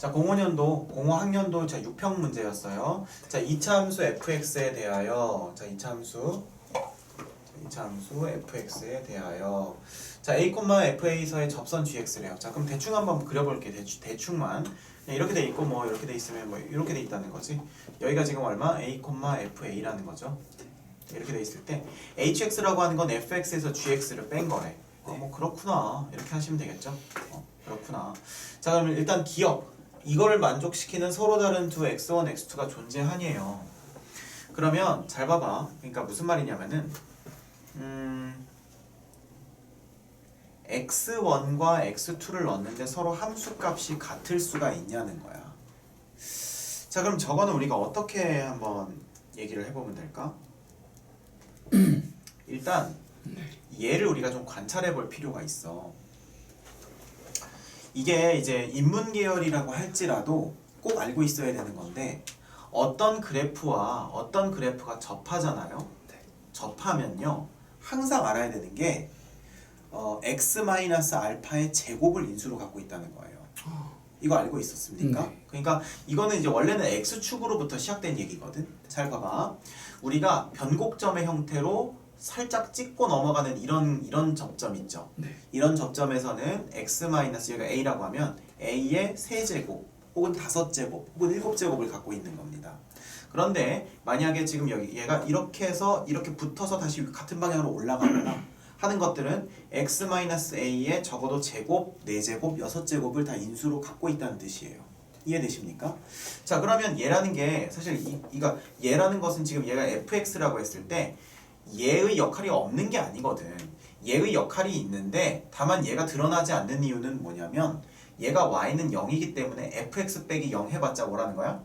자, 05학년도 자, 6평 문제였어요. 자, 이차함수 fx에 대하여 이차함수 fx에 대하여 자, a, fa에서의 접선 gx래요. 자, 그럼 대충 한번 그려볼게. 대충만 그냥 이렇게 돼 있고 뭐 이렇게 돼 있으면 뭐 이렇게 돼 있다는 거지. 여기가 지금 얼마? a, fa라는 거죠. 이렇게 돼 있을 때 hx라고 하는 건 fx에서 gx를 뺀 거래. 뭐 그렇구나 이렇게 하시면 되겠죠. 그렇구나. 자, 그럼 일단 기억 이거를 만족시키는 서로 다른 두 x1, x2가 존재하니에요. 그러면 잘 봐봐. 그러니까 무슨 말이냐면은 x1과 x2를 넣었는데 서로 함수값이 같을 수가 있냐는 거야. 자, 그럼 저거는 우리가 어떻게 한번 얘기를 해보면 될까? 일단 얘를 우리가 좀 관찰해 볼 필요가 있어. 이게 이제 인문계열이라고 할지라도 꼭 알고 있어야 되는 건데 어떤 그래프와 어떤 그래프가 접하잖아요. 접하면요 항상 알아야 되는 게 x-알파의 제곱을 인수로 갖고 있다는 거예요. 이거 알고 있었습니까? 그러니까 이거는 이제 원래는 x축으로부터 시작된 얘기거든. 잘 봐봐. 우리가 변곡점의 형태로 살짝 찍고 넘어가는 이런 접점 있죠. 이런 접점에서는 x 여기가 a라고 하면 a의 세제곱 혹은 5제곱 혹은 7제곱을 갖고 있는 겁니다. 그런데 만약에 지금 얘가 이렇게 해서 이렇게 붙어서 다시 같은 방향으로 올라가거나 하는 것들은 x-a의 적어도 제곱, 4제곱, 6제곱을 다 인수로 갖고 있다는 뜻이에요. 이해되십니까? 자, 그러면 얘라는 게 사실 얘라는 것은 지금 얘가 fx라고 했을 때 얘의 역할이 없는 게 아니거든. 얘의 역할이 있는데 다만 얘가 드러나지 않는 이유는 뭐냐면 얘가 y는 0이기 때문에 fx 빼기 0 해봤자 뭐라는 거야?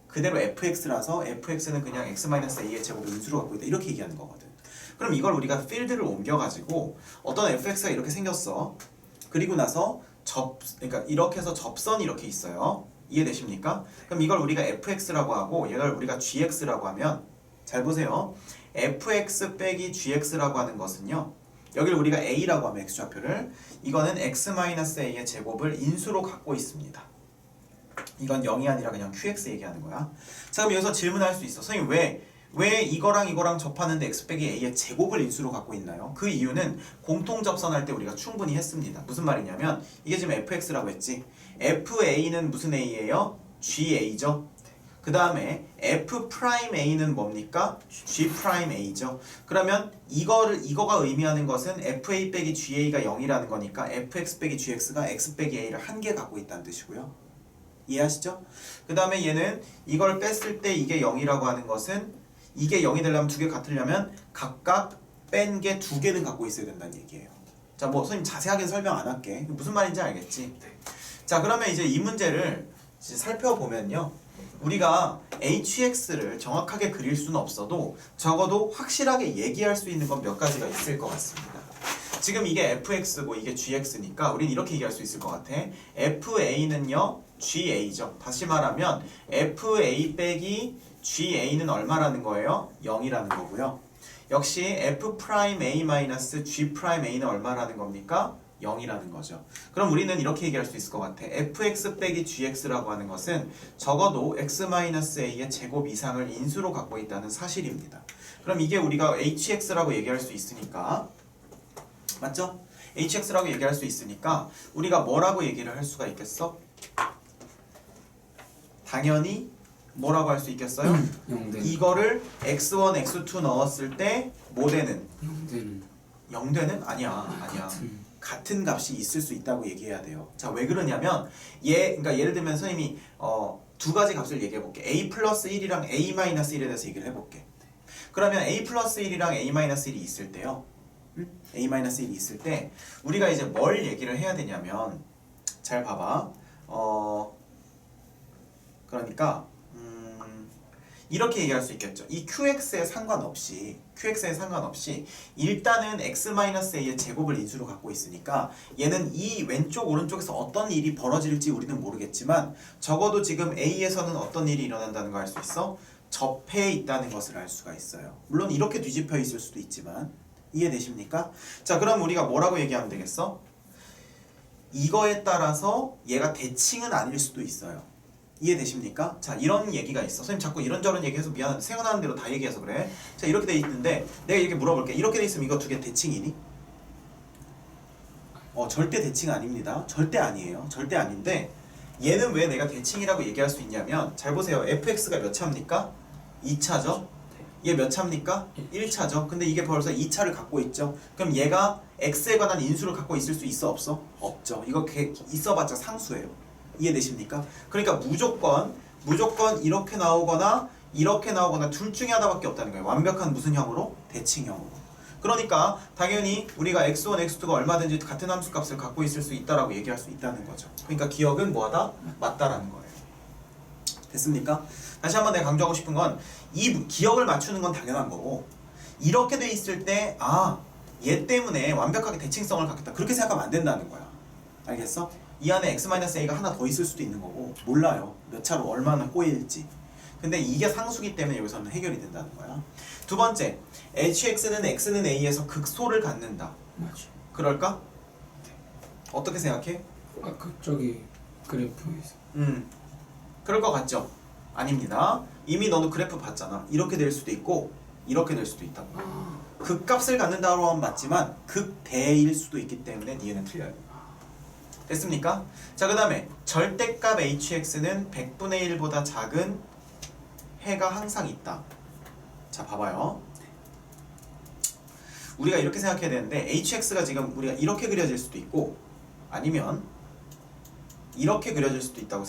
그대로 fx라서 fx는 그냥 x-a의 제곱을 인수로 갖고 있다 이렇게 얘기하는 거거든. 그럼 이걸 우리가 필드를 옮겨가지고 어떤 fx가 이렇게 생겼어. 그리고 나서 그러니까 이렇게 해서 접선이 이렇게 있어요. 이해되십니까? 그럼 이걸 우리가 fx라고 하고 얘를 우리가 gx라고 하면 잘 보세요. fx 빼기 gx라고 하는 것은요. 여기를 우리가 a라고 하면 x좌표를 이거는 x-a의 제곱을 인수로 갖고 있습니다. 이건 0이 아니라 그냥 qx 얘기하는 거야. 자, 그럼 여기서 질문할 수 있어. 선생님 왜 이거랑 접하는데 x 빼기 a의 제곱을 인수로 갖고 있나요? 그 이유는 공통 접선할 때 우리가 충분히 했습니다. 무슨 말이냐면 이게 지금 fx라고 했지. fa는 무슨 a예요? ga죠. 그 다음에 f'a는 뭡니까? g'a죠. 그러면 이거가 의미하는 것은 fa 빼기 ga가 0이라는 거니까 fx 빼기 gx가 x 빼기 a를 한 개 갖고 있다는 뜻이고요. 이해하시죠? 그 다음에 얘는 이걸 뺐을 때 이게 0이라고 하는 것은 이게 0이 되려면 두 개 같으려면 각각 뺀 게 두 개는 갖고 있어야 된다는 얘기예요. 자, 뭐 선생님 자세하게 설명 안 할게. 무슨 말인지 알겠지? 자, 그러면 이제 이 문제를 이제 살펴보면요. 우리가 hx를 정확하게 그릴 수는 없어도 적어도 확실하게 얘기할 수 있는 건 몇 가지가 있을 것 같습니다. 지금 이게 fx고 이게 gx니까 우린 이렇게 얘기할 수 있을 것 같아. fa는요 ga죠. 다시 말하면 fa 빼기 ga는 얼마라는 거예요? 0이라는 거고요. 역시 f'A-G'A는 얼마라는 겁니까? 0이라는 거죠. 그럼 우리는 이렇게 얘기할 수 있을 것 같아. fx 빼기 gx라고 하는 것은 적어도 x-a의 제곱 이상을 인수로 갖고 있다는 사실입니다. 그럼 이게 우리가 hx라고 얘기할 수 있으니까 맞죠? hx라고 얘기할 수 있으니까 우리가 뭐라고 얘기를 할 수가 있겠어? 당연히 뭐라고 할 수 있겠어요? 0되는. 이거를 x1, x2 넣었을 때 뭐 되는? 0되는. 0되는? 아니야. 같은 값이 있을 수 있다고 얘기해야 돼요. 자, 왜 그러냐면 그러니까 예를 들면 선생님이 두 가지 값을 얘기해 볼게. a 플러스 1이랑 a 마이너스 1에 대해서 얘기를 해볼게. 그러면 a 플러스 1이랑 a 마이너스 1이 있을 때요. a 마이너스 1이 있을 때 우리가 이제 뭘 얘기를 해야 되냐면 잘 봐봐. 그러니까 이렇게 얘기할 수 있겠죠. 이 qx에 상관없이 일단은 x-a의 제곱을 인수로 갖고 있으니까 얘는 이 왼쪽 오른쪽에서 어떤 일이 벌어질지 우리는 모르겠지만 적어도 지금 a에서는 어떤 일이 일어난다는 걸 알 수 있어? 접해 있다는 것을 알 수가 있어요. 물론 이렇게 뒤집혀 있을 수도 있지만 이해되십니까? 자, 그럼 우리가 뭐라고 얘기하면 되겠어? 이거에 따라서 얘가 대칭은 아닐 수도 있어요. 이해되십니까? 자, 이런 얘기가 있어. 선생님 자꾸 이런저런 얘기해서 미안한데 생각나는 대로 다 얘기해서 그래. 자, 이렇게 돼 있는데 내가 이렇게 물어볼게. 이렇게 돼 있으면 이거 두 개 대칭이니? 절대 대칭 아닙니다. 절대 아니에요. 절대 아닌데 얘는 왜 내가 대칭이라고 얘기할 수 있냐면 잘 보세요. fx가 몇 차입니까? 2차죠? 얘 몇 차입니까? 1차죠. 근데 이게 벌써 2차를 갖고 있죠. 그럼 얘가 x에 관한 인수를 갖고 있을 수 있어 없어? 없죠. 이거 있어봤자 상수예요. 이해되십니까? 그러니까 무조건 이렇게 나오거나 둘 중에 하나밖에 없다는 거예요. 완벽한 무슨 형으로? 대칭형으로. 그러니까 당연히 우리가 x1, x2가 얼마든지 같은 함수값을 갖고 있을 수 있다라고 얘기할 수 있다는 거죠. 그러니까 기억은 뭐하다? 맞다라는 거예요. 됐습니까? 다시 한번 내가 강조하고 싶은 건 이 기억을 맞추는 건 당연한 거고 이렇게 돼 있을 때 얘 때문에 완벽하게 대칭성을 갖겠다 그렇게 생각하면 안 된다는 거야. 알겠어? 이 안에 x-a가 하나 더 있을 수도 있는 거고 몰라요. 몇 차로 얼마나 꼬일지. 근데 이게 상수기 때문에 여기서는 해결이 된다는 거야. 두 번째, hx는 x는 a에서 극소를 갖는다. 맞아. 그럴까? 어떻게 생각해? 저기 그래프에서. 그럴 것 같죠? 아닙니다. 이미 너도 그래프 봤잖아. 이렇게 될 수도 있고 이렇게 될 수도 있다고. 극값을 갖는다고 하면 맞지만 극대일 수도 있기 때문에 니은은 틀려요. 됐습니까? 자, 그 다음에 절대값 hx는 100분의 1보다 작은 해가 항상 있다. 자, 봐봐요. 우리가 이렇게 생각해야 되는데 hx가 지금 우리가 이렇게 그려질 수도 있고 아니면 이렇게 그려질 수도 있다고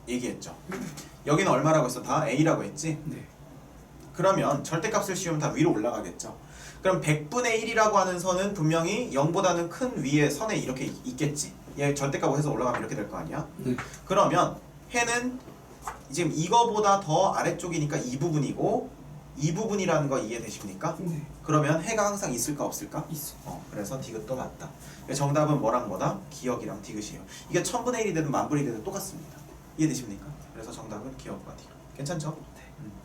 얘기했죠. 여기는 얼마라고 했어? 다 a라고 했지? 네. 그러면 절대값을 씌우면 다 위로 올라가겠죠. 그럼 100분의 1이라고 하는 선은 분명히 0보다는 큰 위에 선에 이렇게 있겠지. 얘 절대값으로 해서 올라가면 이렇게 될 거 아니야? 네. 그러면 해는 지금 이거보다 더 아래쪽이니까 이 부분이고 이 부분이라는 거 이해되십니까? 네. 그러면 해가 항상 있을까 없을까? 있어. 그래서 디귿도 맞다. 정답은 뭐랑 뭐다? 기억이랑 디귿이에요. 이게 1000분의 1이 되든 10,000분이 되든 똑같습니다. 이해되십니까? 그래서 정답은 기억과 디귿. 괜찮죠?